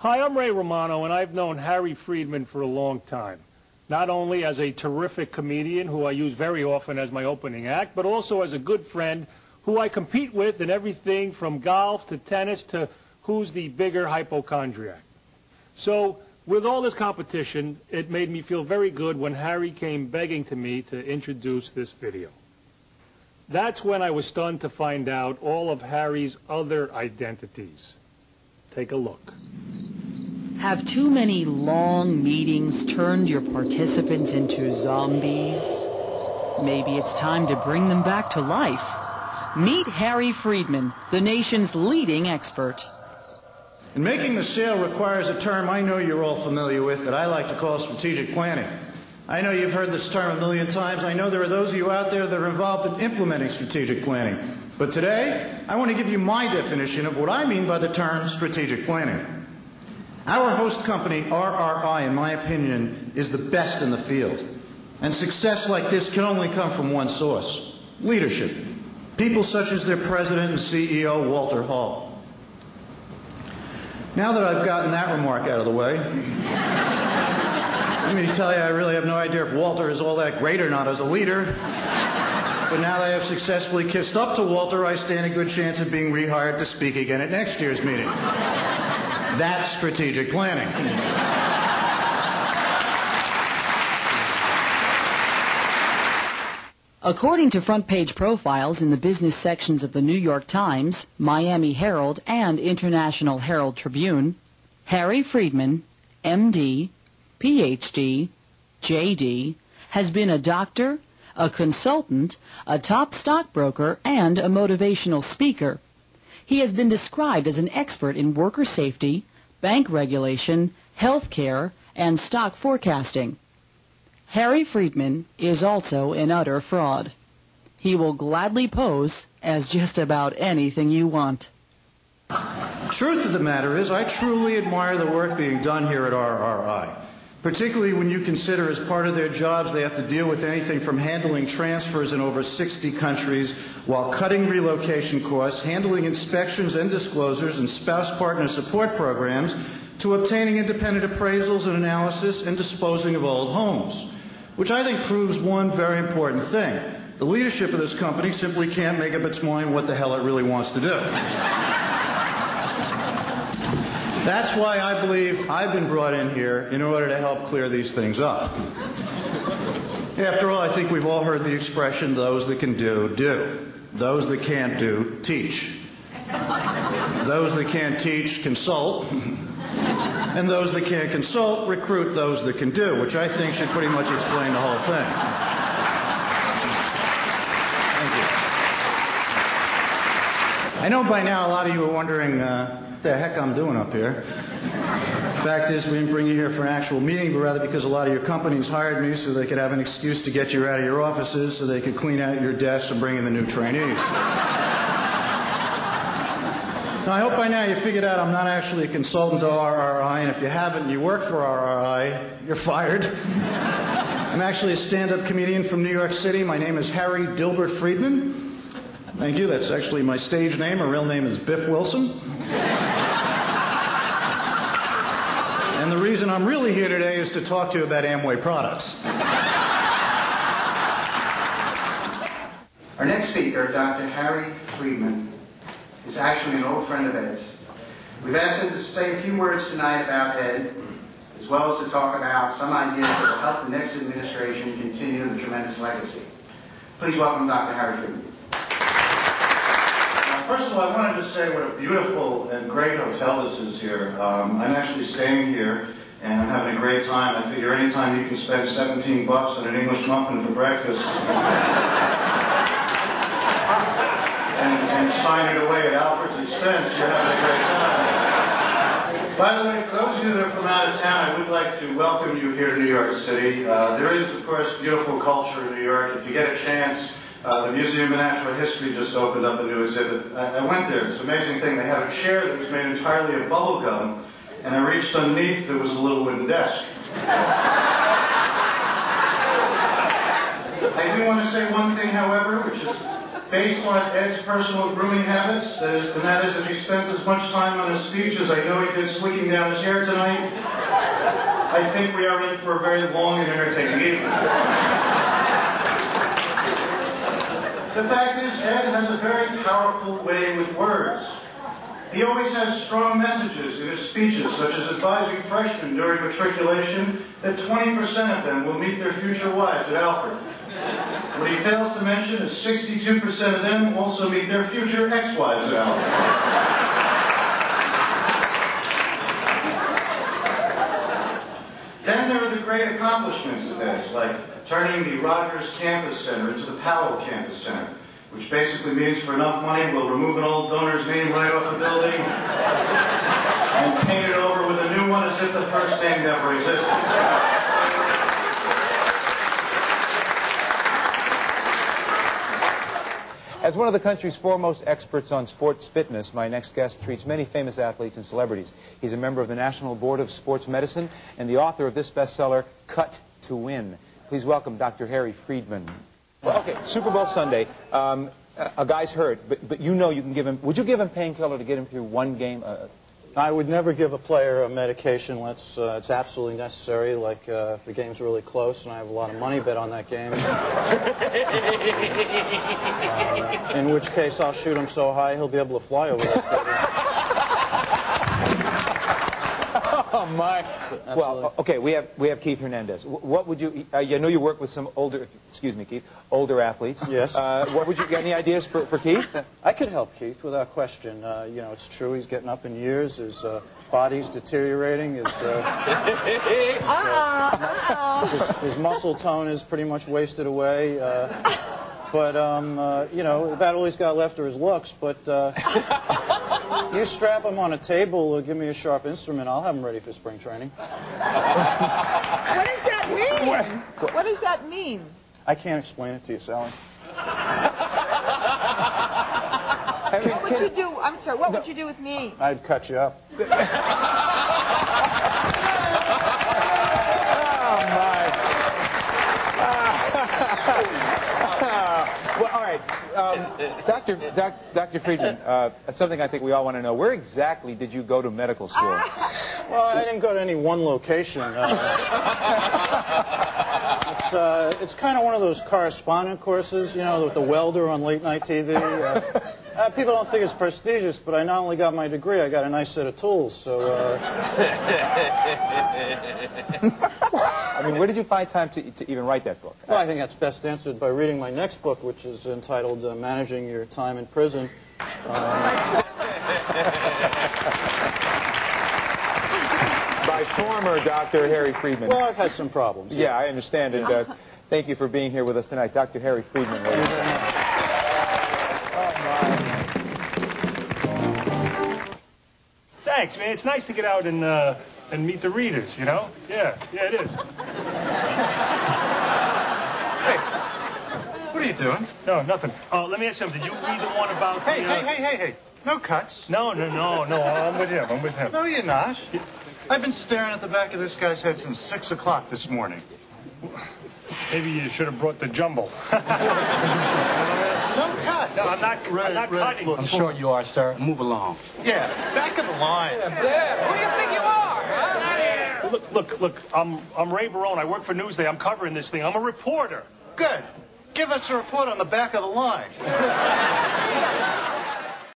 Hi, I'm Ray Romano, and I've known Harry Freedman for a long time. Not only as a terrific comedian, who I use very often as my opening act, but also as a good friend who I compete with in everything from golf to tennis to who's the bigger hypochondriac. So, with all this competition, it made me feel very good when Harry came begging to me to introduce this video. That's when I was stunned to find out all of Harry's other identities. Take a look. Have too many long meetings turned your participants into zombies? Maybe it's time to bring them back to life. Meet Harry Freedman, the nation's leading expert. And making the sale requires a term I know you're all familiar with that I like to call strategic planning. I know you've heard this term a million times. I know there are those of you out there that are involved in implementing strategic planning. But today, I want to give you my definition of what I mean by the term strategic planning. Our host company, RRI, in my opinion, is the best in the field. And success like this can only come from one source: leadership. People such as their president and CEO, Walter Hall. Now that I've gotten that remark out of the way, let me tell you, I really have no idea if Walter is all that great or not as a leader. But now that I have successfully kissed up to Walter, I stand a good chance of being rehired to speak again at next year's meeting. That's strategic planning. According to front-page profiles in the business sections of the New York Times, Miami Herald, and International Herald Tribune, Harry Freedman, M.D., Ph.D., J.D., has been a doctor, a consultant, a top stockbroker, and a motivational speaker. He has been described as an expert in worker safety, bank regulation, health care, and stock forecasting. Harry Freedman is also an utter fraud. He will gladly pose as just about anything you want. Truth of the matter is, I truly admire the work being done here at RRI, particularly when you consider as part of their jobs they have to deal with anything from handling transfers in over 60 countries while cutting relocation costs, handling inspections and disclosures and spouse partner support programs, to obtaining independent appraisals and analysis and disposing of old homes. Which I think proves one very important thing. The leadership of this company simply can't make up its mind what the hell it really wants to do. That's why I believe I've been brought in here in order to help clear these things up. After all, I think we've all heard the expression, those that can do, do. Those that can't do, teach. Those that can't teach, consult. And those that can't consult, recruit those that can do, which I think should pretty much explain the whole thing. Thank you. I know by now a lot of you are wondering what the heck I'm doing up here. Fact is, we didn't bring you here for an actual meeting, but rather because a lot of your companies hired me so they could have an excuse to get you out of your offices so they could clean out your desks and bring in the new trainees. Now, I hope by now you figured out I'm not actually a consultant to RRI, and if you haven't and you work for RRI, you're fired. I'm actually a stand-up comedian from New York City. My name is Harry Dilbert Freedman. Thank you. That's actually my stage name. My real name is Biff Wilson. And the reason I'm really here today is to talk to you about Amway products. Our next speaker, Dr. Harry Freedman, is actually an old friend of Ed's. We've asked him to say a few words tonight about Ed, as well as to talk about some ideas that will help the next administration continue the tremendous legacy. Please welcome Dr. Harry Freedman. First of all, I wanted to say what a beautiful and great hotel this is here. I'm actually staying here, and I'm having a great time. I figure anytime you can spend $17 on an English muffin for breakfast and sign it away at Alfred's expense, you're having a great time. By the way, for those of you that are from out of town, I would like to welcome you here to New York City. There is, of course, beautiful culture in New York. If you get a chance, the Museum of Natural History just opened up a new exhibit. I went there. It's an amazing thing. They have a chair that was made entirely of bubble gum, and I reached underneath, there was a little wooden desk. I do want to say one thing, however, which is based on Ed's personal grooming habits, and that is if he spent as much time on his speech as I know he did slicking down his hair tonight, I think we are in for a very long and entertaining evening. The fact is, Ed has a very powerful way with words. He always has strong messages in his speeches, such as advising freshmen during matriculation that 20% of them will meet their future wives at Alfred. What he fails to mention is 62% of them also meet their future ex-wives at Alfred. Then there are the great accomplishments of Ed's, like turning the Rogers Campus Center into the Powell Campus Center, which basically means for enough money we'll remove an old donor's name right off the building and paint it over with a new one as if the first name never existed. As one of the country's foremost experts on sports fitness, my next guest treats many famous athletes and celebrities. He's a member of the National Board of Sports Medicine and the author of this bestseller, Cut to Win. Please welcome Dr. Harry Freedman. Well, okay, Super Bowl Sunday. A guy's hurt, but you know you can give him... Would you give him painkiller to get him through one game? I would never give a player a medication unless it's absolutely necessary, like if the game's really close and I have a lot of money bet on that game. In which case I'll shoot him so high he'll be able to fly over that stadium. Oh, my. Well, okay, we have Keith Hernandez. What would you... I know you work with some older... Excuse me, Keith. Older athletes. Yes. What would you... Got any ideas for Keith? I could help Keith without question. You know, it's true he's getting up in years. His body's deteriorating. His muscle tone is pretty much wasted away. But, you know, about all he's got left are his looks. But you strap him on a table or give me a sharp instrument, I'll have him ready for spring training. What does that mean? What does that mean? I can't explain it to you, Sally. What would you do? I'm sorry, what would you do with me? I'd cut you up. Oh, my. Well, all right. Dr. Freedman, something I think we all want to know. Where exactly did you go to medical school? Well, I didn't go to any one location. It's kind of one of those correspondent courses, you know, with the welder on late-night TV. People don't think it's prestigious, but I not only got my degree, I got a nice set of tools, so... I mean, where did you find time to even write that book? Well, I think that's best answered by reading my next book, which is entitled Managing Your Time in Prison. By former Dr. Harry Freedman. Well, I've had some problems. Yeah, I understand. And thank you for being here with us tonight. Dr. Harry Freedman. Ladies and gentlemen. Thanks, man. It's nice to get out and meet the readers, you know? Yeah, it is. Hey, what are you doing? No, nothing. Let me ask you something. Did you read the one about Hey. No cuts. No. I'm with him. No, you're not. I've been staring at the back of this guy's head since 6 o'clock this morning. Maybe you should have brought the jumble. No cuts. No, I'm not cutting. Look, I'm sure you are, sir. Move along. yeah, back of the line. Who do you think you are? Look, I'm Ray Barone. I work for Newsday. I'm covering this thing. I'm a reporter. Good. Give us a report on the back of the line.